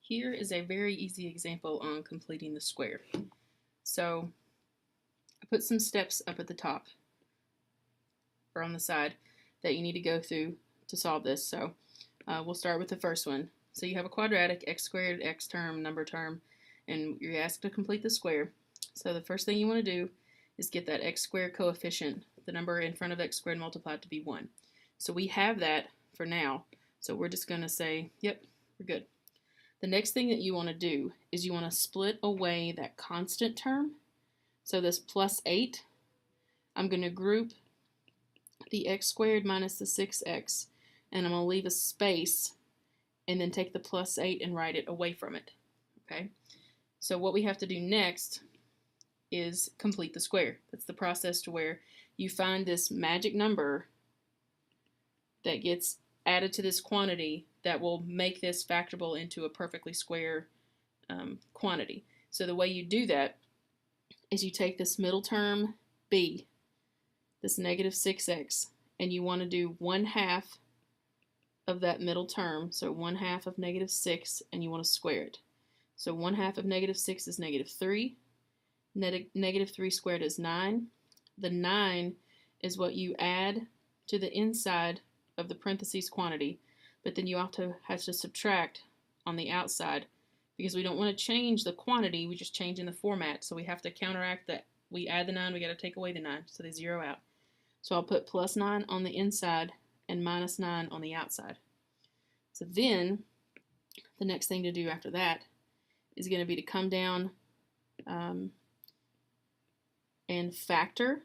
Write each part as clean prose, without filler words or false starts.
Here is a very easy example on completing the square. So I put some steps up at the top or on the side that you need to go through to solve this. So we'll start with the first one. So you have a quadratic, x squared, x term, number term, and you're asked to complete the square. So the first thing you want to do is get that x squared coefficient, the number in front of x squared multiplied, to be 1. So we have that for now. So we're just going to say, yep, we're good. The next thing that you want to do is you want to split away that constant term. So this plus 8, I'm going to group the x squared minus the 6x, and I'm going to leave a space and then take the plus 8 and write it away from it. Okay? So what we have to do next is complete the square. That's the process to where you find this magic number that gets added to this quantity that will make this factorable into a perfectly square quantity. So the way you do that is you take this middle term b, this negative 6x, and you want to do 1/2 of that middle term, so 1/2 of negative 6, and you want to square it. So 1/2 of negative 6 is negative 3. Negative 3 squared is 9. The 9 is what you add to the inside of the parentheses quantity, but then you also have to subtract on the outside because we don't want to change the quantity, we just change in the format, so we have to counteract that. We add the 9, we got to take away the 9, so they zero out. So I'll put plus 9 on the inside and minus 9 on the outside. So then the next thing to do after that is going to be to come down and factor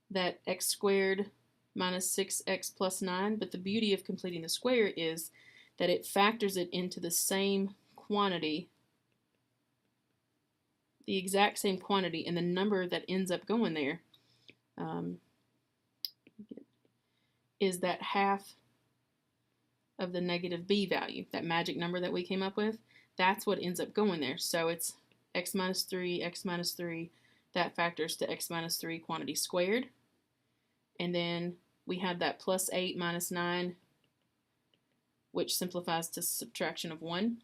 that x squared minus 6x plus 9, but the beauty of completing the square is that it factors it into the same quantity, the exact same quantity, and the number that ends up going there is that half of the negative b value, that magic number that we came up with. That's what ends up going there. So it's x minus 3, that factors to x minus 3 quantity squared. And then we have that plus 8 minus 9, which simplifies to subtraction of 1.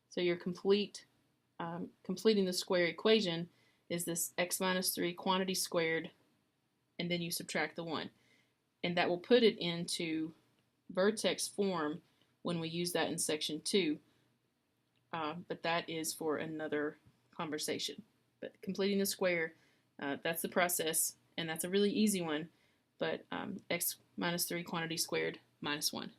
So your completing the square equation is this x minus 3 quantity squared, and then you subtract the 1. And that will put it into vertex form when we use that in section 2. But that is for another conversation. But completing the square, that's the process, and that's a really easy one. But x minus 3 quantity squared minus 1.